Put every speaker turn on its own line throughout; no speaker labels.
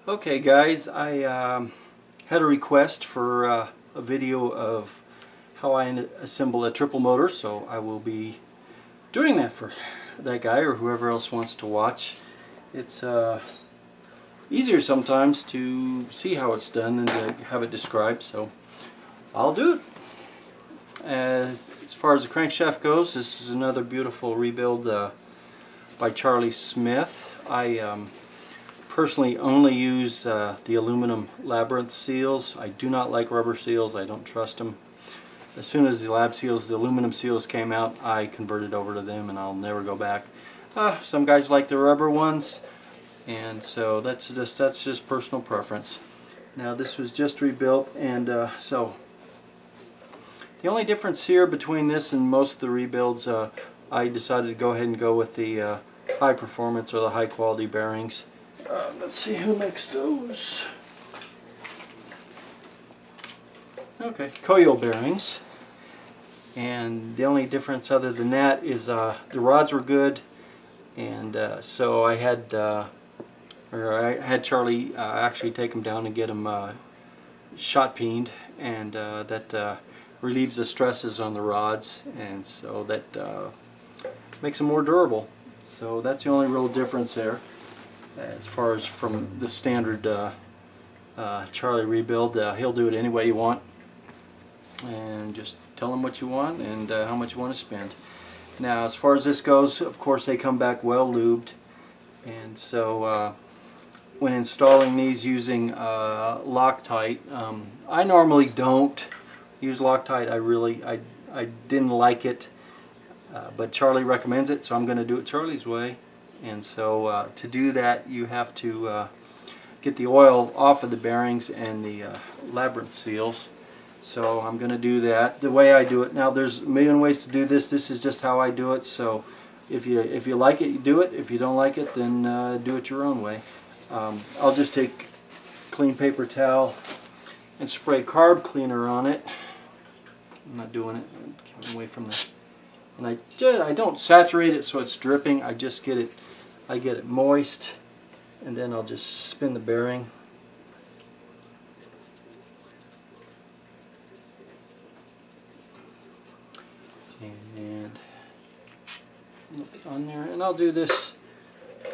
Okay guys, I had a request for a video of how I assemble a triple motor, so I will be doing that for that guy or whoever else wants to watch. It's easier sometimes to see how it's done than to have it described, so I'll do it. As far as the crankshaft goes, this is another beautiful rebuild by Charlie Smith. I personally only use the aluminum labyrinth seals. I do not like rubber seals. I don't trust them. As soon as the aluminum seals came out, I converted over to them and I'll never go back. Some guys like the rubber ones, and so that's just personal preference. Now this was just rebuilt, and so the only difference here between this and most of the rebuilds, I decided to go ahead and go with the high performance or the high quality bearings. Let's see who makes those. Okay, Koyo bearings. And the only difference other than that is the rods were good, and so I had Charlie actually take them down and get them shot peened, and that relieves the stresses on the rods, and so that makes them more durable. So that's the only real difference there. As far as from the standard Charlie rebuild, he'll do it any way you want, and just tell him what you want and how much you want to spend. Now as far as this goes, of course they come back well lubed, and so when installing these using Loctite, I normally don't use Loctite. I didn't like it, but Charlie recommends it, so I'm going to do it Charlie's way. And so to do that, you have to get the oil off of the bearings and the labyrinth seals. So I'm going to do that the way I do it. Now there's a million ways to do this. This is just how I do it. So if you like it, you do it. If you don't like it, then do it your own way. I'll just take clean paper towel and spray carb cleaner on it. I'm not doing it. I'm keeping away from the. And I don't saturate it so it's dripping. I just get it. I get it moist, and then I'll just spin the bearing. And on there, and I'll do this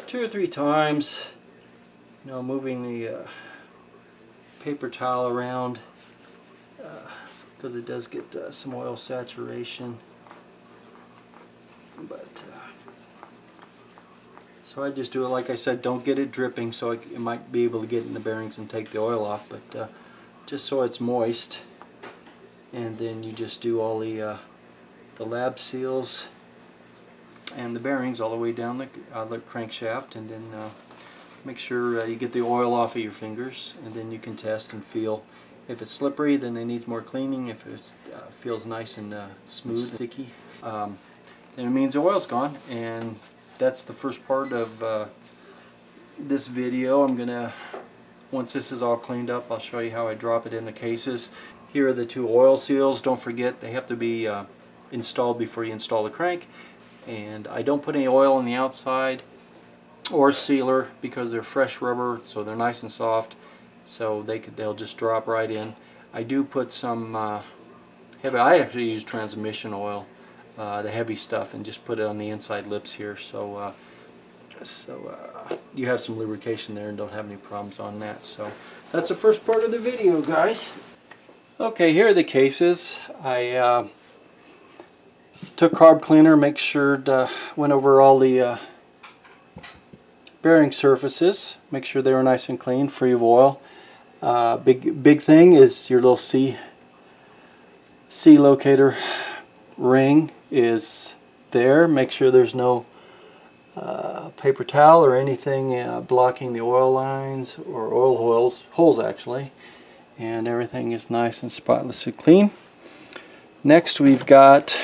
2 or 3 times. You know, moving the paper towel around because it does get some oil saturation. But so I just do it like I said. Don't get it dripping, so it might be able to get in the bearings and take the oil off. But just so it's moist, and then you just do all the lab seals and the bearings all the way down the crankshaft, and then make sure you get the oil off of your fingers, and then you can test and feel. If it's slippery, then it needs more cleaning. If it feels nice and smooth, sticky, then it means the oil's gone. And that's the first part of this video. I'm gonna, once this is all cleaned up, I'll show you how I drop it in the cases. Here are the 2 oil seals. Don't forget, they have to be installed before you install the crank. And I don't put any oil on the outside or sealer because they're fresh rubber, so they're nice and soft, so they'll just drop right in. I do put some heavy. I actually use transmission oil, the heavy stuff, and just put it on the inside lips here, so you have some lubrication there and don't have any problems on that. So that's the first part of the video, guys. Okay, here are the cases. I took carb cleaner, make sure went over all the bearing surfaces, make sure they were nice and clean, free of oil. Big thing is your little C locator ring is there. Make sure there's no paper towel or anything blocking the oil lines or oil holes actually, and everything is nice and spotlessly clean. Next we've got,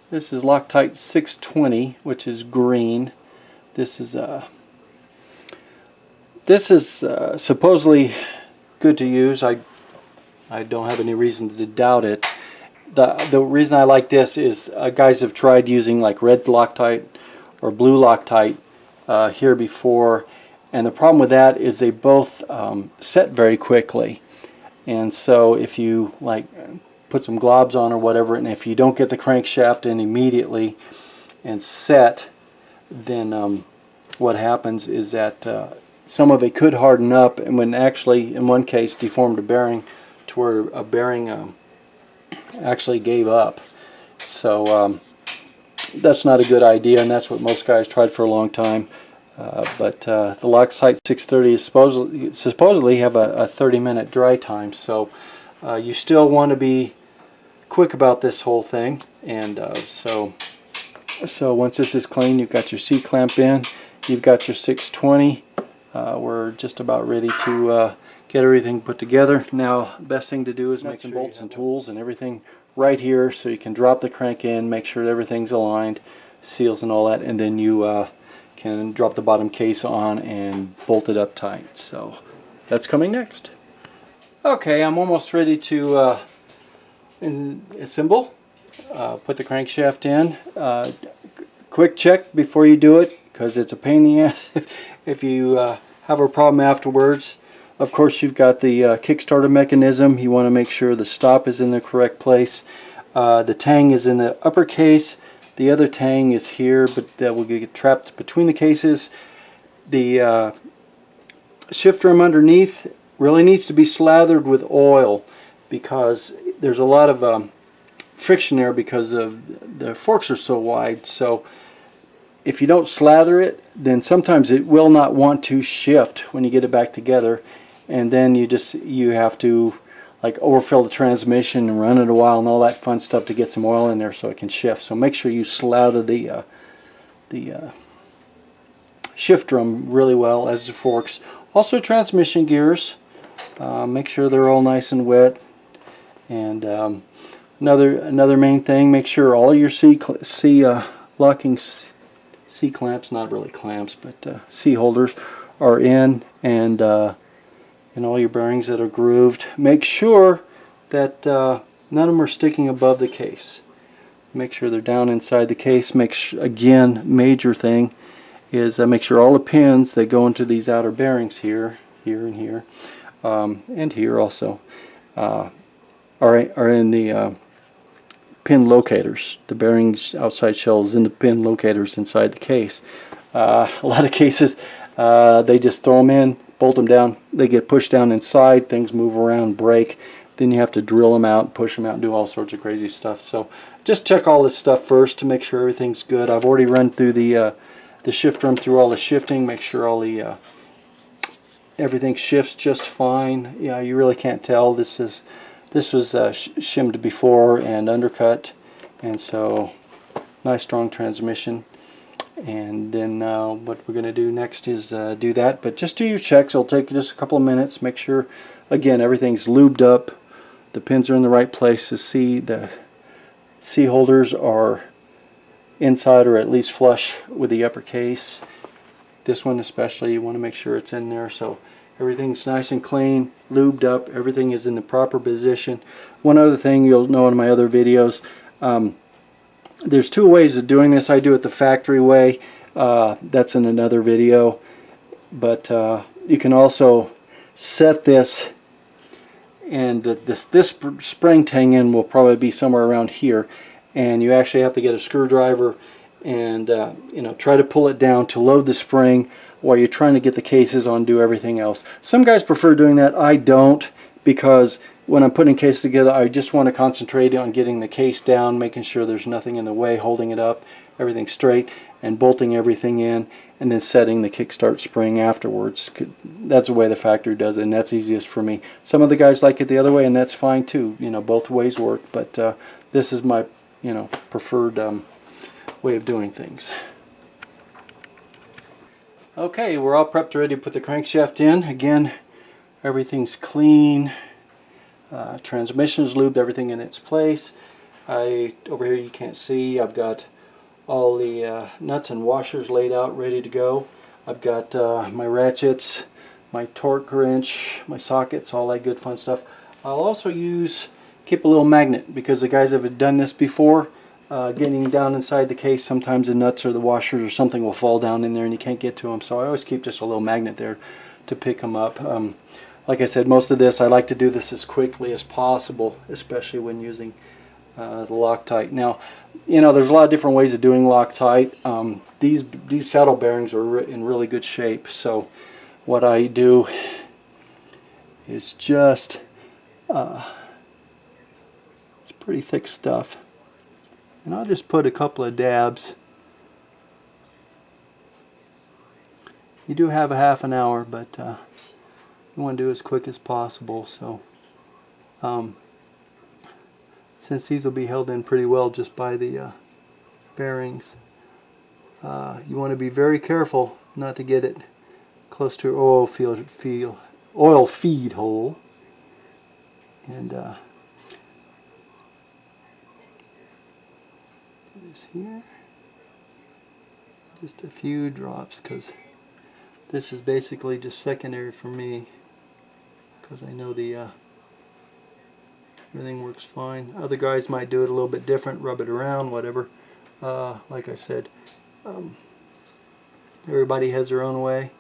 this is Loctite 620, which is green. This is supposedly good to use. I don't have any reason to doubt it. The reason I like this is guys have tried using like red Loctite or blue Loctite here before, And the problem with that is they both set very quickly. And so if you like put some globs on or whatever, and if you don't get the crankshaft in immediately and set, then what happens is that some of it could harden up, and when actually in one case deformed a bearing to where a bearing actually gave up. So that's not a good idea, and that's what most guys tried for a long time. But the Loctite 630 is supposedly have a 30-minute dry time, so you still want to be quick about this whole thing. And so once this is clean, you've got your C-clamp in, you've got your 620. We're just about ready to get everything put together. Now, the best thing to do is make some bolts and tools and everything right here, so you can drop the crank in, make sure everything's aligned, seals and all that, and then you can drop the bottom case on and bolt it up tight. So that's coming next. Okay, I'm almost ready to assemble. Put the crankshaft in. Quick check before you do it, because it's a pain in the ass if you have a problem afterwards. Of course, you've got the Kickstarter mechanism. You want to make sure the stop is in the correct place. The tang is in the upper case. The other tang is here, but that will get trapped between the cases. The shift drum underneath really needs to be slathered with oil, because there's a lot of friction there because of the forks are so wide. So if you don't slather it, then sometimes it will not want to shift when you get it back together, and then you have to like overfill the transmission and run it a while and all that fun stuff to get some oil in there so it can shift. So make sure you slather the shift drum really well, as the forks. Also transmission gears, make sure they're all nice and wet. And another main thing, make sure all your locking C clamps, not really clamps, but C holders are in, and all your bearings that are grooved. Make sure that none of them are sticking above the case. Make sure they're down inside the case. Again, major thing is make sure all the pins that go into these outer bearings here, and here, and here also, are in the pin locators. The bearings outside shells in the pin locators inside the case. A lot of cases they just throw them in, bolt them down, they get pushed down inside, things move around, break, then you have to drill them out, push them out, and do all sorts of crazy stuff. So just check all this stuff first to make sure everything's good. I've already run through the shift drum through all the shifting, make sure all the everything shifts just fine. Yeah, you really can't tell. This was shimmed before and undercut, and so nice strong transmission. And then what we're going to do next is do that, but just do your checks. It'll take just a couple of minutes. Make sure, again, everything's lubed up, the pins are in the right place. The C holders are inside or at least flush with the upper case. This one especially, you want to make sure it's in there, so everything's nice and clean, lubed up, everything is in the proper position. One other thing you'll know in my other videos, there's two ways of doing this. I do it the factory way. That's in another video. But you can also set this, and this spring tang in will probably be somewhere around here. And you actually have to get a screwdriver and try to pull it down to load the spring while you're trying to get the cases on, do everything else. Some guys prefer doing that. I don't, because when I'm putting case together, I just want to concentrate on getting the case down, making sure there's nothing in the way, holding it up, everything straight, and bolting everything in, and then setting the kickstart spring afterwards. That's the way the factory does it, and that's easiest for me. Some of the guys like it the other way, and that's fine too. Both ways work, but this is my preferred way of doing things. Okay, we're all prepped, ready to put the crankshaft in. Again, everything's clean. Transmission's lubed, everything in its place. Over here you can't see, I've got all the nuts and washers laid out, ready to go. I've got my ratchets, my torque wrench, my sockets, all that good fun stuff. I'll also keep a little magnet, because the guys that have done this before, getting down inside the case. Sometimes the nuts or the washers or something will fall down in there and you can't get to them. So I always keep just a little magnet there to pick them up. Like I said, most of this, I like to do this as quickly as possible, especially when using the Loctite. Now, you know, there's a lot of different ways of doing Loctite. These saddle bearings are in really good shape. So what I do is just, it's pretty thick stuff. And I'll just put a couple of dabs. You do have a half an hour, but you want to do as quick as possible. So since these will be held in pretty well just by the bearings, you want to be very careful not to get it close to your oil feed hole. And this here, just a few drops, because this is basically just secondary for me, because I know the everything works fine. Other guys might do it a little bit different, rub it around, whatever. Like I said, everybody has their own way,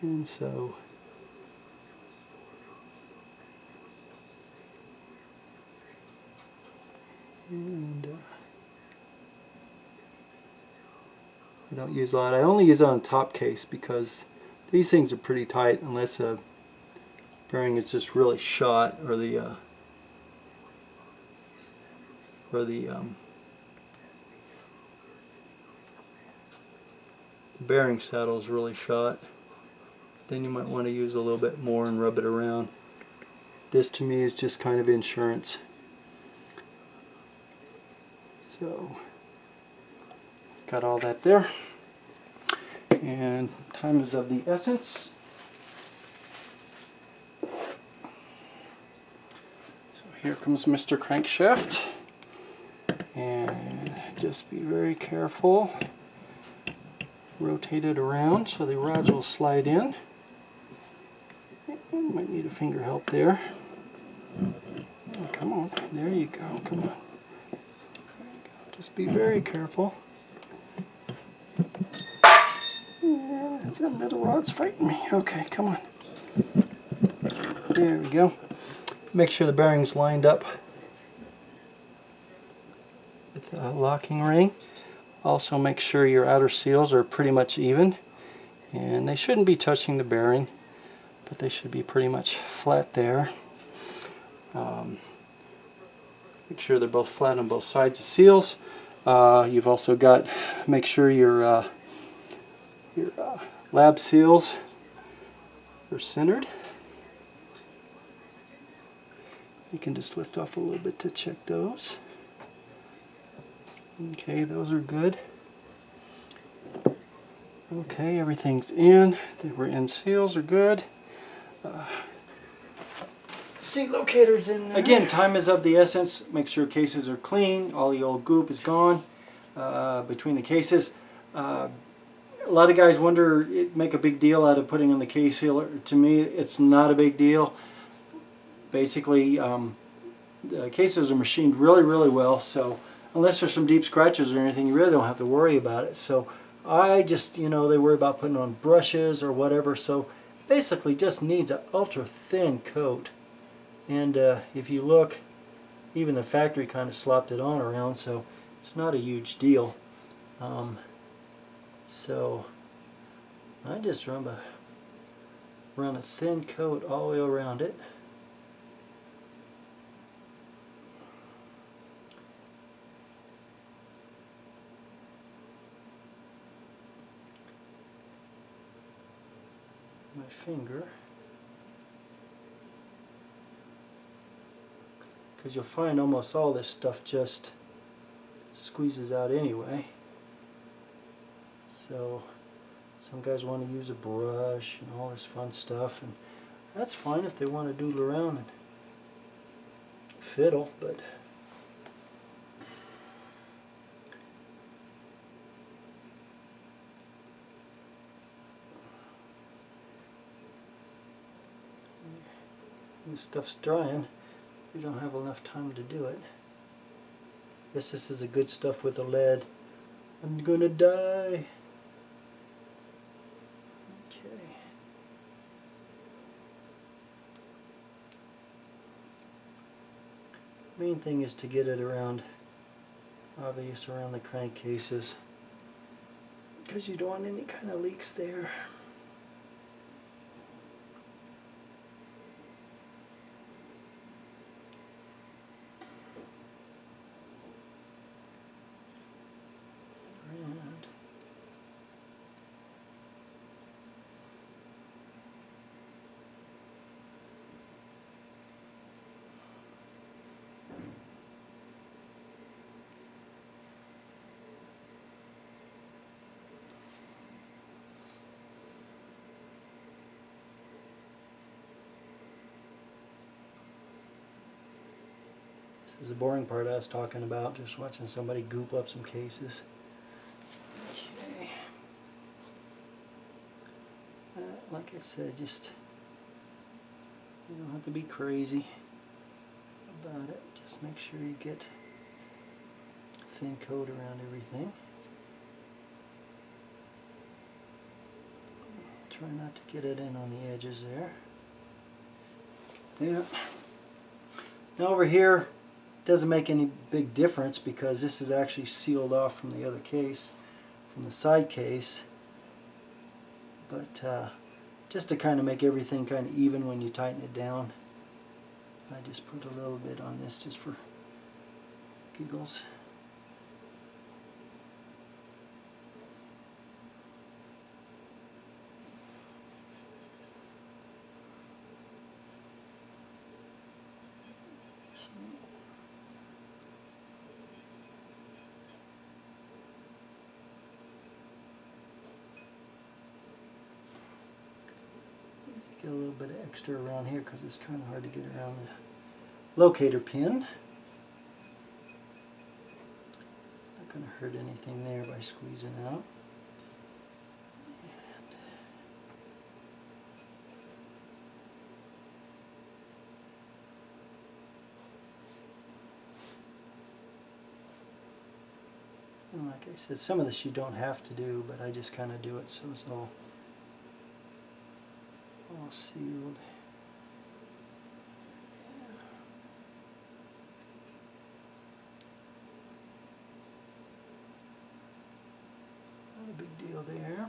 and so I don't use a lot. I only use it on the top case because these things are pretty tight unless a bearing is just really shot, or the bearing saddle is really shot. Then you might want to use a little bit more and rub it around. This to me is just kind of insurance. So got all that there, and time is of the essence. So here comes Mr. Crankshaft, and just be very careful. Rotate it around so the rods will slide in. Might need a finger help there. Oh, come on, there you go, come on. Just be very careful. Yeah, that middle rod's fighting me. Okay, come on. There we go. Make sure the bearing's lined up with the locking ring. Also make sure your outer seals are pretty much even. And they shouldn't be touching the bearing, but they should be pretty much flat there. Make sure they're both flat on both sides of seals. You've also got, make sure your lab seals are centered. You can just lift off a little bit to check those. Okay, those are good. Okay, everything's in. The rear end seals are good. Seat locators in there. Again, time is of the essence. Make sure cases are clean. All the old goop is gone between the cases. A lot of guys make a big deal out of putting on the case sealer. To me, it's not a big deal. Basically, the cases are machined really, really well. So unless there's some deep scratches or anything, you really don't have to worry about it. So I just, you know, they worry about putting on brushes or whatever. So basically, just needs an ultra thin coat. And if you look, even the factory kind of slopped it on around, so it's not a huge deal. So I just run a thin coat all the way around it. My finger. Because you'll find almost all this stuff just squeezes out anyway. So some guys want to use a brush and all this fun stuff, and that's fine if they want to doodle around and fiddle, but when this stuff's drying, you don't have enough time to do it. Guess this is the good stuff with the lead. I'm gonna die. Okay. Main thing is to get it around, obvious around the crankcases, because you don't want any kind of leaks there. This is the boring part I was talking about, just watching somebody goop up some cases. Okay. Like I said, just, you don't have to be crazy about it. Just make sure you get a thin coat around everything. Try not to get it in on the edges there. Yeah. Now over here, doesn't make any big difference because this is actually sealed off from the other case, from the side case. But just to kind of make everything kind of even when you tighten it down, I just put a little bit on this just for giggles. Get a little bit of extra around here because it's kind of hard to get around the locator pin. Not going to hurt anything there by squeezing out. And like I said, some of this you don't have to do, but I just kind of do it so it's all sealed. Not a big deal there.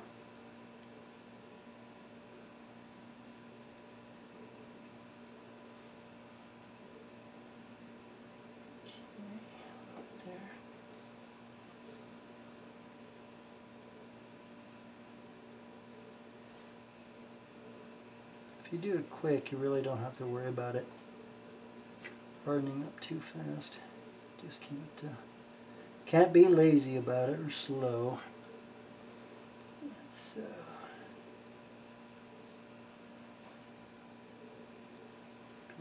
If you do it quick, you really don't have to worry about it hardening up too fast. Just can't be lazy about it or slow. So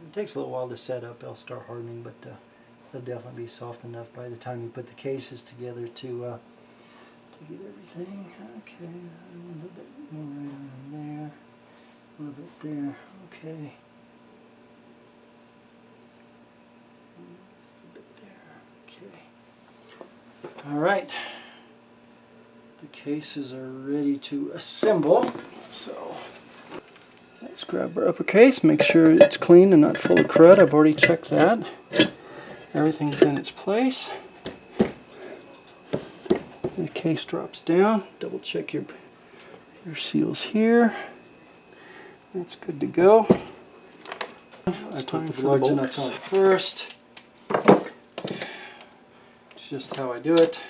it takes a little while to set up. They'll start hardening, but they'll definitely be soft enough by the time you put the cases together to get everything. Okay, a little bit more right around there. A little bit there, okay. Just a bit there, okay. Alright. The cases are ready to assemble. So, let's grab our upper case, make sure it's clean and not full of crud. I've already checked that. Everything's in its place. The case drops down. Double check your seals here. That's good to go. I put the large nuts on first. It's just how I do it.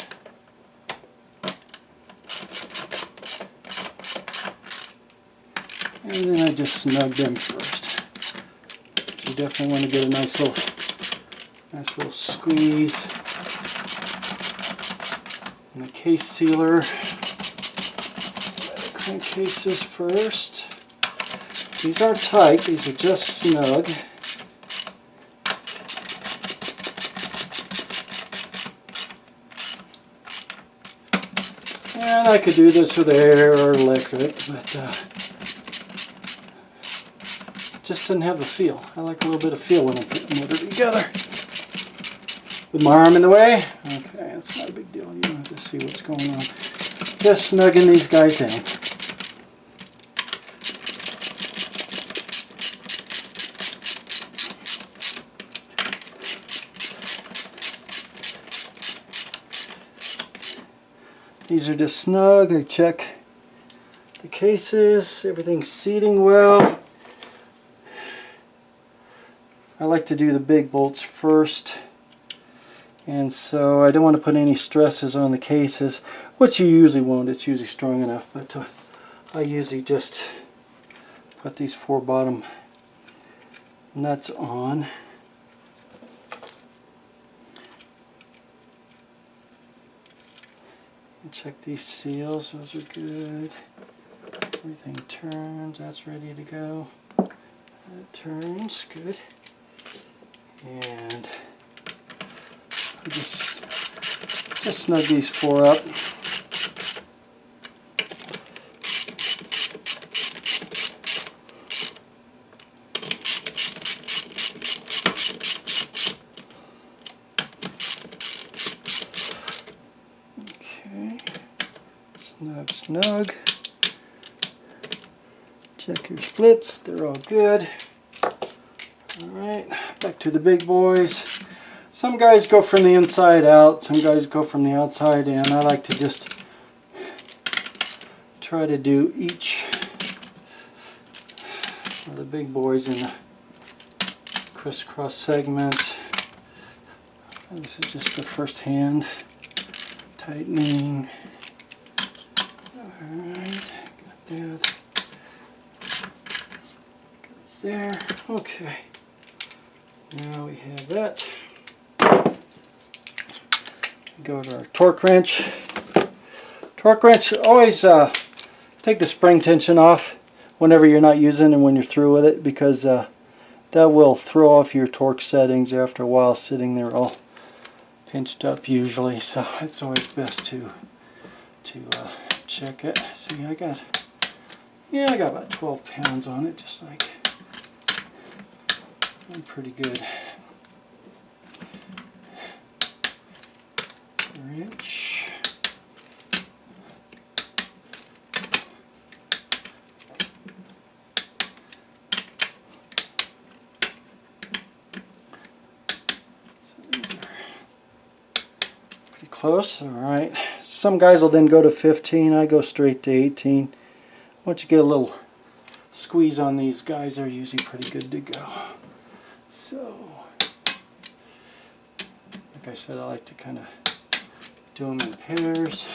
And then I just snug them first. You definitely want to get a nice little squeeze. And the case sealer. Crankcases first. These aren't tight, these are just snug. And I could do this with air or electric, but it just doesn't have the feel. I like a little bit of feel when I'm putting it together. with my arm in the way. Okay, that's not a big deal. You don't have to see what's going on. Just snugging these guys down. These are just snug. I check the cases, everything's seating well. I like to do the big bolts first, and so I don't want to put any stresses on the cases, which you usually won't. It's usually strong enough, but I usually just put these 4 bottom nuts on. And check these seals, those are good. Everything turns, that's ready to go. That turns, good. And I just snug these 4 up. Okay, snug, snug. Check your splits, they're all good. Alright, back to the big boys. Some guys go from the inside out, some guys go from the outside in. I like to just try to do each of the big boys in the crisscross segment. This is just the first hand tightening. Alright, got that. Goes there. Okay. Now we have that. Go to our torque wrench. Torque wrench, always take the spring tension off whenever you're not using and when you're through with it, because that will throw off your torque settings after a while sitting there all pinched up usually. So it's always best to check it. See, I got about 12 pounds on it, just like. I'm pretty good. Wrench. So these are pretty close. All right. Some guys will then go to 15. I go straight to 18. Once you get a little squeeze on these guys, they're usually pretty good to go. So, like I said, I like to kind of do them in pairs.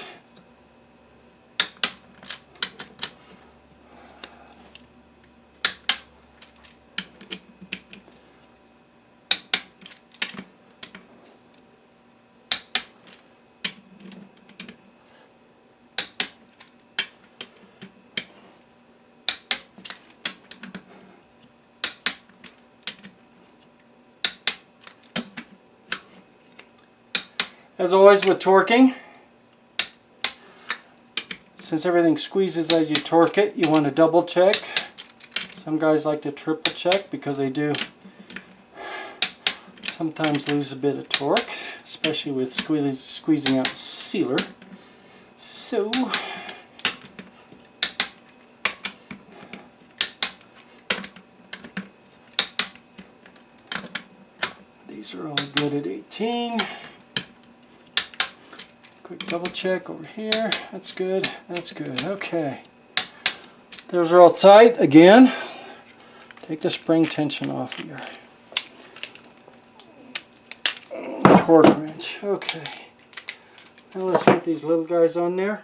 As always with torquing, since everything squeezes as you torque it, you want to double check. Some guys like to triple check because they do sometimes lose a bit of torque, especially with squeezing out the sealer. So these are all good at 18. Quick double check over here. That's good. That's good. Okay. Those are all tight. Again, take the spring tension off of your torque wrench. Okay. Now let's get these little guys on there.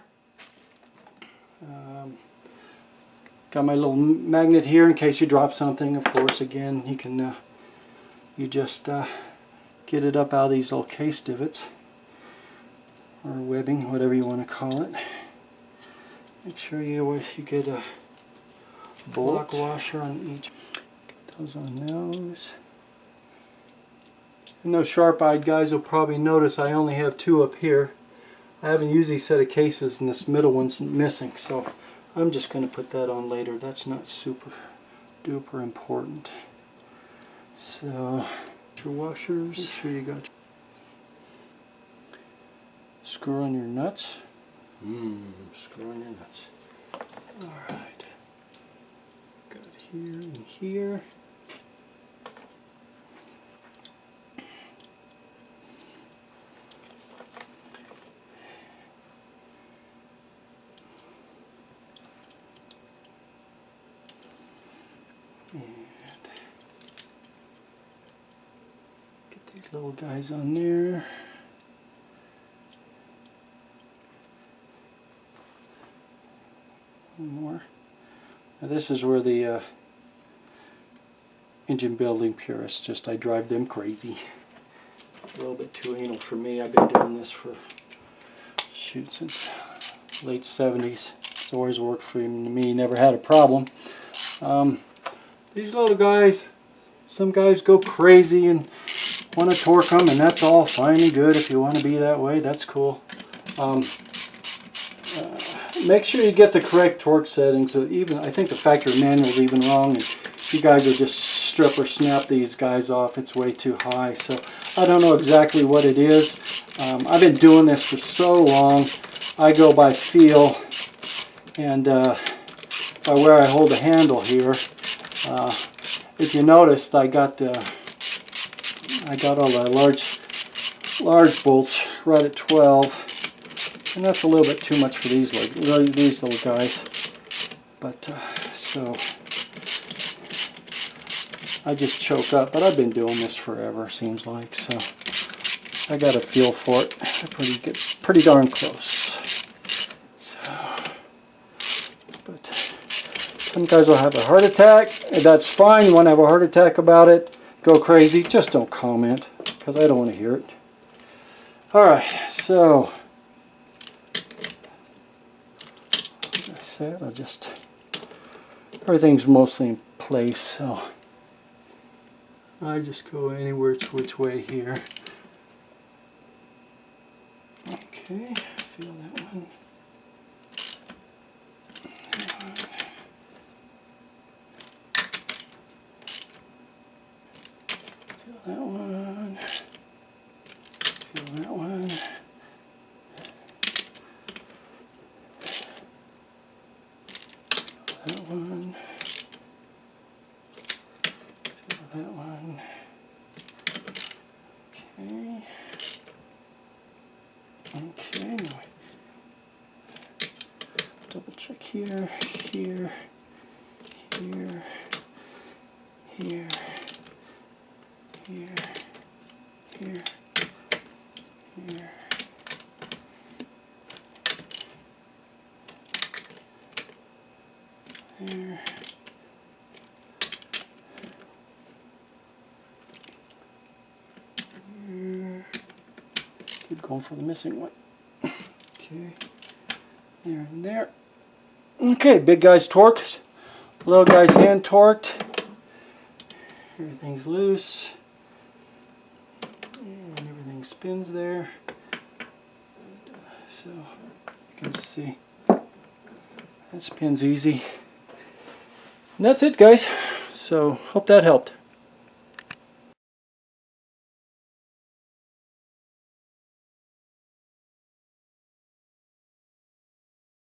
Got my little magnet here in case you drop something. Of course, again, you can you just get it up out of these little case divots. Or webbing, whatever you want to call it. Make sure you always get a block washer on each. Get those on those. And those sharp-eyed guys will probably notice I only have 2 up here. I haven't used these set of cases and this middle one's missing, so I'm just going to put that on later. That's not super duper important. So, your washers, make sure you got Screw on your nuts. Screw on your nuts. Alright. Got here and here. And get these little guys on there. More. Now this is where the engine building purists I drive them crazy. A little bit too anal for me. I've been doing this for shoot since late 70s. It's always worked for me. Never had a problem. These little guys, some guys go crazy and want to torque them, and that's all fine and good. If you want to be that way, that's cool. Make sure you get the correct torque settings. Even I think the factory manual is even wrong, and you guys will just strip or snap these guys off. It's way too high. So I don't know exactly what it is. I've been doing this for so long. I go by feel and by where I hold the handle here. If you noticed, I got all the large bolts right at 12. And that's a little bit too much for these little guys. But so I just choke up. But I've been doing this forever, seems like. So I got a feel for it. Pretty darn close. So, but some guys will have a heart attack. And that's fine. You want to have a heart attack about it? Go crazy. Just don't comment, because I don't want to hear it. All right. So. I'll just, everything's mostly in place, so I just go anywhere which way here. Okay, feel that one. Feel that one. Feel that one. That one. Feel that one. Okay. Okay, now double check here, here, here, here, here, here, here. There. Here. Keep going for the missing one. Okay. There and there. Okay, big guy's torqued. Little guy's hand torqued. Everything's loose. And everything spins there. So you can see that spins easy. And that's it, guys. So hope that helped.